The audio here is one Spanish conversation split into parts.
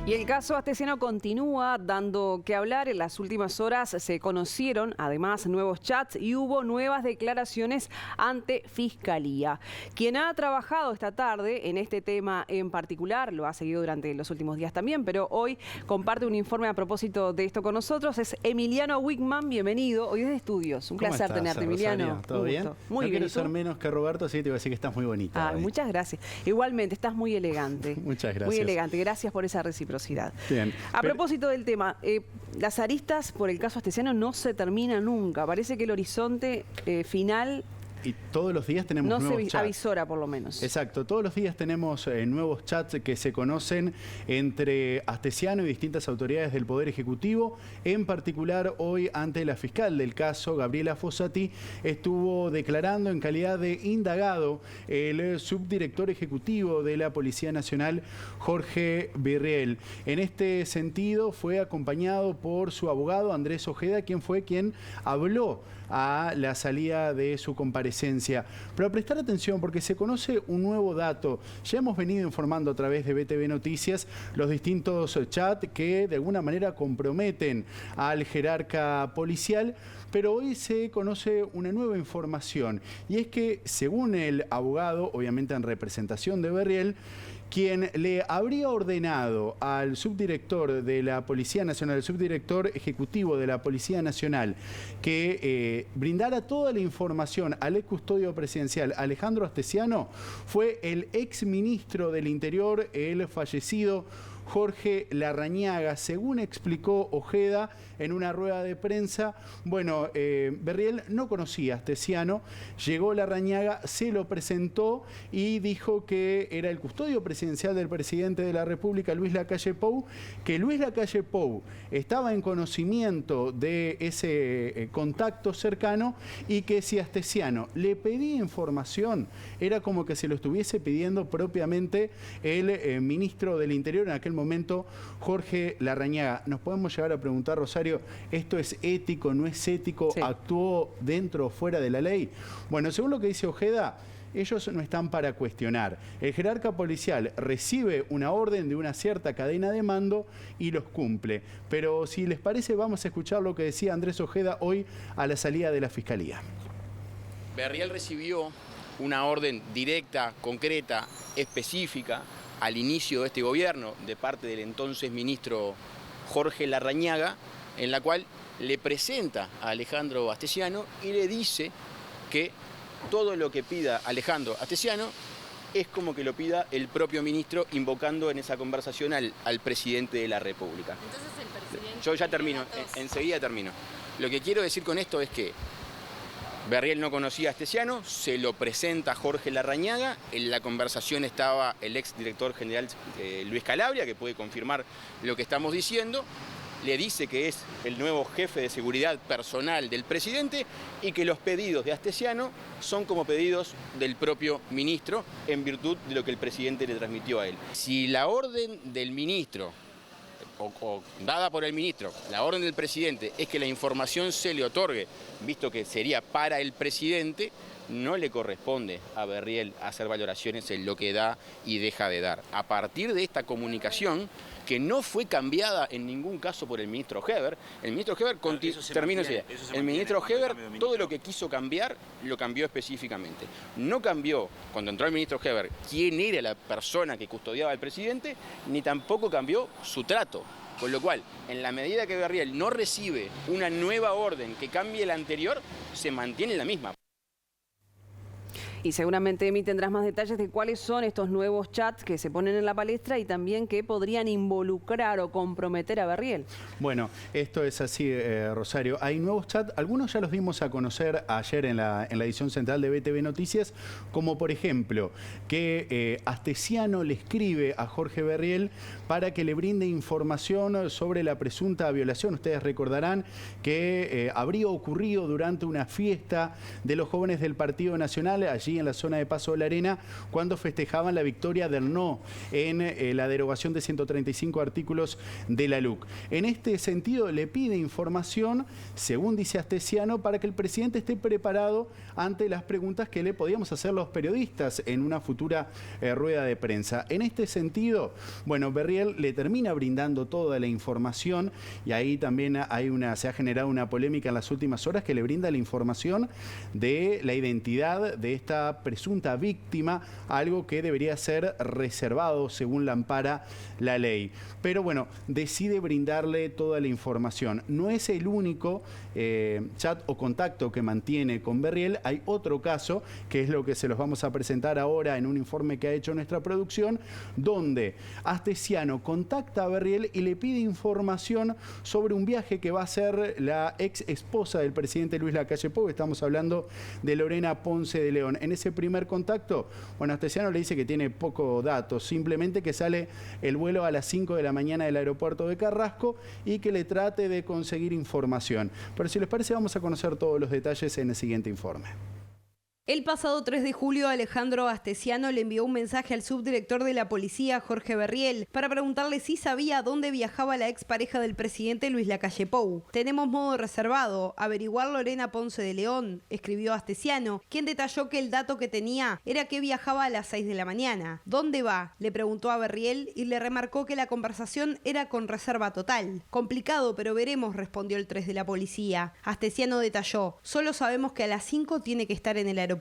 Y el caso Astesiano continúa dando que hablar. En las últimas horas se conocieron además nuevos chats y hubo nuevas declaraciones ante Fiscalía. Quien ha trabajado esta tarde en este tema en particular, lo ha seguido durante los últimos días también, pero hoy comparte un informe a propósito de esto con nosotros, es Emiliano Wickman. Bienvenido, hoy desde Estudios. Un placer tenerte, Emiliano. ¿Todo bien? Muy bien. No quiero ser menos que Roberto, así que te voy a decir que estás muy bonita. Muchas gracias. Igualmente, estás muy elegante. Muchas gracias. Muy elegante, gracias por esa reciprocidad. Bien. A propósito del tema, las aristas por el caso Astesiano no se terminan nunca. Parece que el horizonte final... Y todos los días tenemos nuevos chats. No se avisora, por lo menos. Exacto. Todos los días tenemos nuevos chats que se conocen entre Astesiano y distintas autoridades del Poder Ejecutivo. En particular, hoy, ante la fiscal del caso, Gabriela Fossati, estuvo declarando en calidad de indagado el subdirector ejecutivo de la Policía Nacional, Jorge Birriel. En este sentido, fue acompañado por su abogado, Andrés Ojeda, quien fue quien habló a la salida de su comparecencia. Pero prestar atención porque se conoce un nuevo dato. Ya hemos venido informando a través de BTV Noticias los distintos chats que de alguna manera comprometen al jerarca policial, pero hoy se conoce una nueva información y es que, según el abogado, obviamente en representación de Birriel, quien le habría ordenado al subdirector de la Policía Nacional, el subdirector ejecutivo de la Policía Nacional, que brindara toda la información al ex custodio presidencial Alejandro Astesiano, fue el ex ministro del Interior, el fallecido Jorge Larrañaga. Según explicó Ojeda en una rueda de prensa, bueno, Birriel no conocía a Astesiano, llegó Larrañaga, se lo presentó y dijo que era el custodio presidencial del presidente de la República, Luis Lacalle Pou, que Luis Lacalle Pou estaba en conocimiento de ese contacto cercano y que si Astesiano le pedía información, era como que se lo estuviese pidiendo propiamente el ministro del Interior en aquel momento, Jorge Larrañaga. Nos podemos llegar a preguntar, Rosario, ¿esto es ético, no es ético? Sí. ¿Actuó dentro o fuera de la ley? Bueno, según lo que dice Ojeda, ellos no están para cuestionar. El jerarca policial recibe una orden de una cierta cadena de mando y los cumple. Pero si les parece, vamos a escuchar lo que decía Andrés Ojeda hoy a la salida de la Fiscalía. Birriel recibió una orden directa, concreta, específica, al inicio de este gobierno, de parte del entonces ministro Jorge Larrañaga, en la cual le presenta a Alejandro Astesiano y le dice que todo lo que pida Alejandro Astesiano es como que lo pida el propio ministro, invocando en esa conversación al presidente de la República. Entonces el presidente... Yo ya termino, enseguida termino. Lo que quiero decir con esto es que Birriel no conocía a Astesiano, se lo presenta a Jorge Larrañaga, en la conversación estaba el ex director general Luis Calabria, que puede confirmar lo que estamos diciendo, le dice que es el nuevo jefe de seguridad personal del presidente y que los pedidos de Astesiano son como pedidos del propio ministro en virtud de lo que el presidente le transmitió a él. Si la orden del ministro, o dada por el ministro, la orden del presidente es que la información se le otorgue, visto que sería para el presidente, no le corresponde a Birriel hacer valoraciones en lo que da y deja de dar. A partir de esta comunicación, que no fue cambiada en ningún caso por el ministro Heber, el ministro Heber, el ministro Heber todo lo que quiso cambiar, lo cambió específicamente. No cambió, cuando entró el ministro Heber, quién era la persona que custodiaba al presidente, ni tampoco cambió su trato. Con lo cual, en la medida que Birriel no recibe una nueva orden que cambie la anterior, se mantiene la misma. Y seguramente, Emi, tendrás más detalles de cuáles son estos nuevos chats que se ponen en la palestra y también que podrían involucrar o comprometer a Birriel. Bueno, esto es así, Rosario. Hay nuevos chats, algunos ya los dimos a conocer ayer en la edición central de BTV Noticias, como por ejemplo, que Astesiano le escribe a Jorge Birriel para que le brinde información sobre la presunta violación. Ustedes recordarán que habría ocurrido durante una fiesta de los jóvenes del Partido Nacional allí ahí en la zona de Paso de la Arena cuando festejaban la victoria del no en la derogación de 135 artículos de la LUC. En este sentido, le pide información, según dice Astesiano, para que el presidente esté preparado ante las preguntas que le podíamos hacer los periodistas en una futura rueda de prensa. En este sentido, bueno, Berriel le termina brindando toda la información y ahí también se ha generado una polémica en las últimas horas que le brinda la información de la identidad de esta presunta víctima, algo que debería ser reservado según la ampara la ley. Pero bueno, decide brindarle toda la información. No es el único chat o contacto que mantiene con Berriel. Hay otro caso, que es lo que se los vamos a presentar ahora en un informe que ha hecho nuestra producción, donde Astesiano contacta a Berriel y le pide información sobre un viaje que va a hacer la ex esposa del presidente Luis Lacalle Pou. Estamos hablando de Lorena Ponce de León. En ese primer contacto, bueno, Astesiano le dice que tiene poco datos, simplemente que sale el vuelo a las 5 de la mañana del aeropuerto de Carrasco y que le trate de conseguir información. Pero si les parece, vamos a conocer todos los detalles en el siguiente informe. El pasado 3 de julio, Alejandro Astesiano le envió un mensaje al subdirector de la policía, Jorge Berriel, para preguntarle si sabía a dónde viajaba la expareja del presidente Luis Lacalle Pou. Tenemos modo reservado, averiguar Lorena Ponce de León, escribió Astesiano, quien detalló que el dato que tenía era que viajaba a las 6 de la mañana. ¿Dónde va?, le preguntó a Berriel y le remarcó que la conversación era con reserva total. Complicado, pero veremos, respondió el 3 de la policía. Astesiano detalló, solo sabemos que a las 5 tiene que estar en el aeropuerto.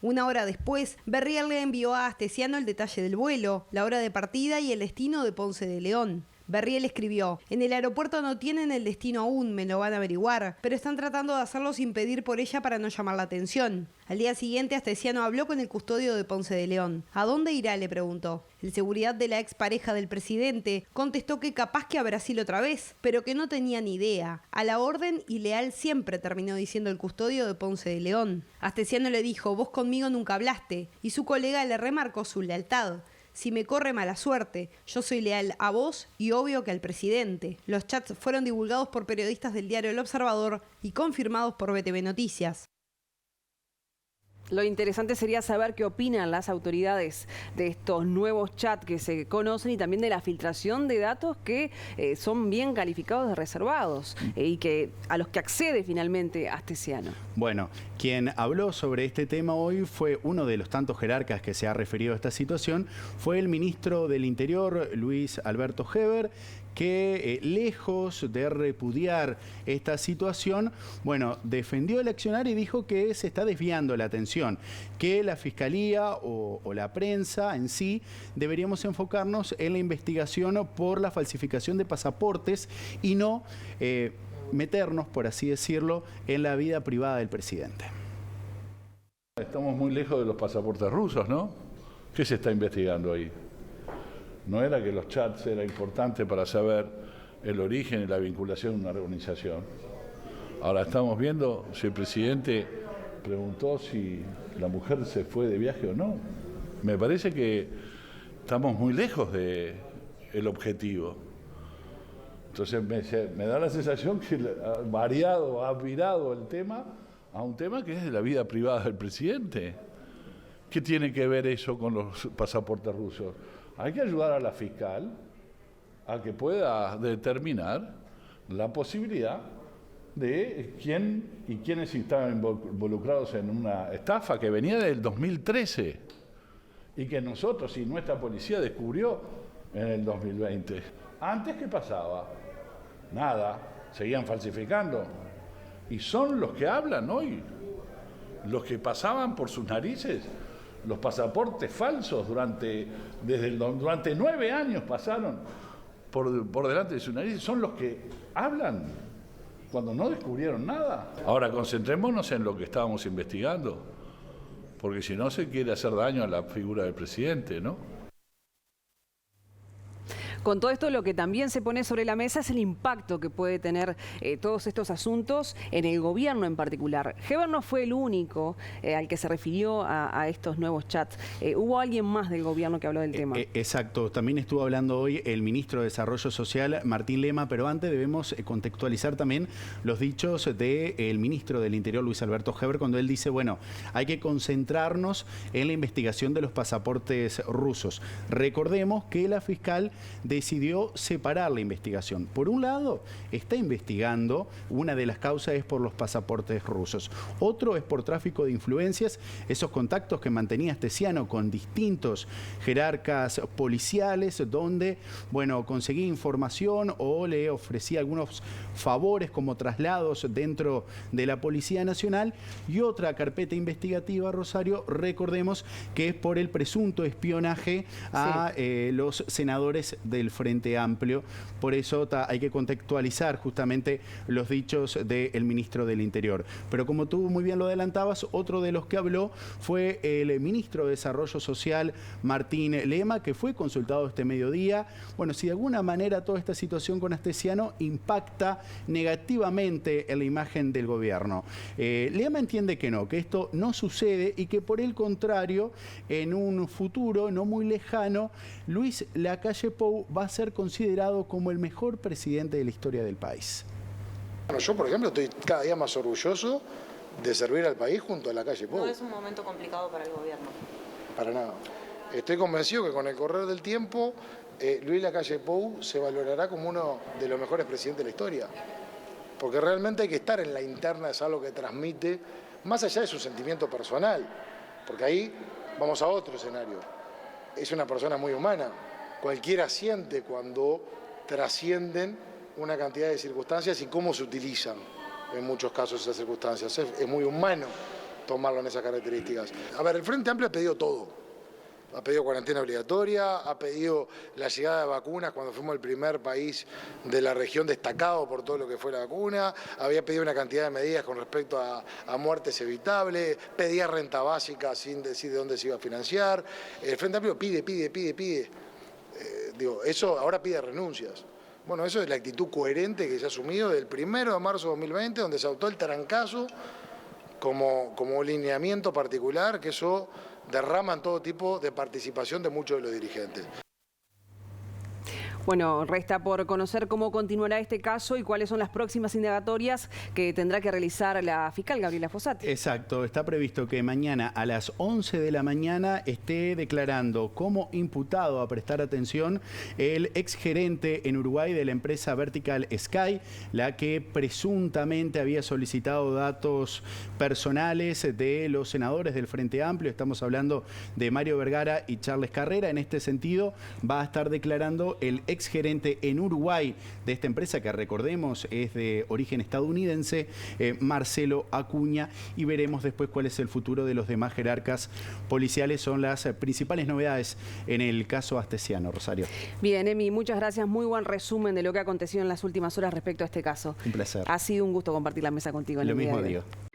Una hora después, Berriel le envió a Astesiano el detalle del vuelo, la hora de partida y el destino de Ponce de León. Berriel escribió, en el aeropuerto no tienen el destino aún, me lo van a averiguar, pero están tratando de hacerlo sin pedir por ella para no llamar la atención. Al día siguiente, Astesiano habló con el custodio de Ponce de León. ¿A dónde irá?, le preguntó. El seguridad de la expareja del presidente contestó que capaz que a Brasil otra vez, pero que no tenía ni idea. A la orden y leal siempre, terminó diciendo el custodio de Ponce de León. Astesiano le dijo, vos conmigo nunca hablaste, y su colega le remarcó su lealtad. Si me corre mala suerte, yo soy leal a vos y obvio que al presidente. Los chats fueron divulgados por periodistas del diario El Observador y confirmados por BTV Noticias. Lo interesante sería saber qué opinan las autoridades de estos nuevos chats que se conocen y también de la filtración de datos que son bien calificados de reservados y que a los que accede finalmente Astesiano. Bueno, quien habló sobre este tema hoy fue uno de los tantos jerarcas que se ha referido a esta situación, fue el ministro del Interior, Luis Alberto Heber, que lejos de repudiar esta situación, bueno, defendió el accionar y dijo que se está desviando la atención, que la Fiscalía o la prensa en sí deberíamos enfocarnos en la investigación por la falsificación de pasaportes y no meternos, por así decirlo, en la vida privada del presidente. Estamos muy lejos de los pasaportes rusos, ¿no? ¿Qué se está investigando ahí? No era que los chats eran importantes para saber el origen y la vinculación de una organización. Ahora estamos viendo si el presidente preguntó si la mujer se fue de viaje o no. Me parece que estamos muy lejos del objetivo. Entonces me da la sensación que ha virado el tema a un tema que es de la vida privada del presidente. ¿Qué tiene que ver eso con los pasaportes rusos? Hay que ayudar a la fiscal a que pueda determinar la posibilidad de quién y quiénes estaban involucrados en una estafa que venía del 2013 y que nosotros y nuestra policía descubrió en el 2020. Antes, ¿qué pasaba? Nada, seguían falsificando. Y son los que hablan hoy, los que pasaban por sus narices los pasaportes falsos durante 9 años pasaron por delante de su nariz, son los que hablan cuando no descubrieron nada. Ahora concentrémonos en lo que estábamos investigando, porque si no se quiere hacer daño a la figura del presidente, ¿no? Con todo esto, lo que también se pone sobre la mesa es el impacto que puede tener todos estos asuntos en el gobierno en particular. Heber no fue el único al que se refirió a estos nuevos chats. Hubo alguien más del gobierno que habló del tema. Exacto. También estuvo hablando hoy el ministro de Desarrollo Social, Martín Lema, pero antes debemos contextualizar también los dichos del ministro del Interior, Luis Alberto Heber, cuando él dice, bueno, hay que concentrarnos en la investigación de los pasaportes rusos. Recordemos que la fiscal decidió separar la investigación. Por un lado, está investigando, una de las causas es por los pasaportes rusos. Otro es por tráfico de influencias, esos contactos que mantenía Astesiano con distintos jerarcas policiales, donde, bueno, conseguía información o le ofrecía algunos favores como traslados dentro de la Policía Nacional. Y otra carpeta investigativa, Rosario, recordemos que es por el presunto espionaje a los senadores del Frente Amplio. Por eso hay que contextualizar justamente los dichos del ministro del Interior. Pero como tú muy bien lo adelantabas, otro de los que habló fue el ministro de Desarrollo Social, Martín Lema, que fue consultado este mediodía. Bueno, si de alguna manera toda esta situación con Astesiano impacta negativamente en la imagen del gobierno. Lema entiende que no, que esto no sucede y que por el contrario, en un futuro no muy lejano, Luis Lacalle Pou va a ser considerado como el mejor presidente de la historia del país. Bueno, yo, por ejemplo, estoy cada día más orgulloso de servir al país junto a Lacalle Pou. ¿No es un momento complicado para el gobierno? Para nada. Estoy convencido que con el correr del tiempo, Luis Lacalle Pou se valorará como uno de los mejores presidentes de la historia. Porque realmente hay que estar en la interna, es algo que transmite, más allá de su sentimiento personal. Porque ahí vamos a otro escenario. Es una persona muy humana. Cualquiera siente cuando trascienden una cantidad de circunstancias y cómo se utilizan en muchos casos esas circunstancias. Es muy humano tomarlo en esas características. A ver, el Frente Amplio ha pedido todo. Ha pedido cuarentena obligatoria, ha pedido la llegada de vacunas cuando fuimos el primer país de la región destacado por todo lo que fue la vacuna, había pedido una cantidad de medidas con respecto a muertes evitables, pedía renta básica sin decir de dónde se iba a financiar. El Frente Amplio pide. Eso ahora pide renuncias. Bueno, eso es la actitud coherente que se ha asumido del 1 de marzo de 2020, donde se adoptó el trancazo como lineamiento particular, que eso derrama en todo tipo de participación de muchos de los dirigentes. Bueno, resta por conocer cómo continuará este caso y cuáles son las próximas indagatorias que tendrá que realizar la fiscal Gabriela Fossati. Exacto, está previsto que mañana a las 11 de la mañana esté declarando como imputado, a prestar atención, el exgerente en Uruguay de la empresa Vertical Sky, la que presuntamente había solicitado datos personales de los senadores del Frente Amplio. Estamos hablando de Mario Vergara y Charles Carrera. En este sentido, va a estar declarando el exgerente en Uruguay de esta empresa, que recordemos es de origen estadounidense, Marcelo Acuña, y veremos después cuál es el futuro de los demás jerarcas policiales. Son las principales novedades en el caso Astesiano, Rosario. Bien, Emi, muchas gracias. Muy buen resumen de lo que ha acontecido en las últimas horas respecto a este caso. Un placer. Ha sido un gusto compartir la mesa contigo en el día de hoy. Lo mismo digo.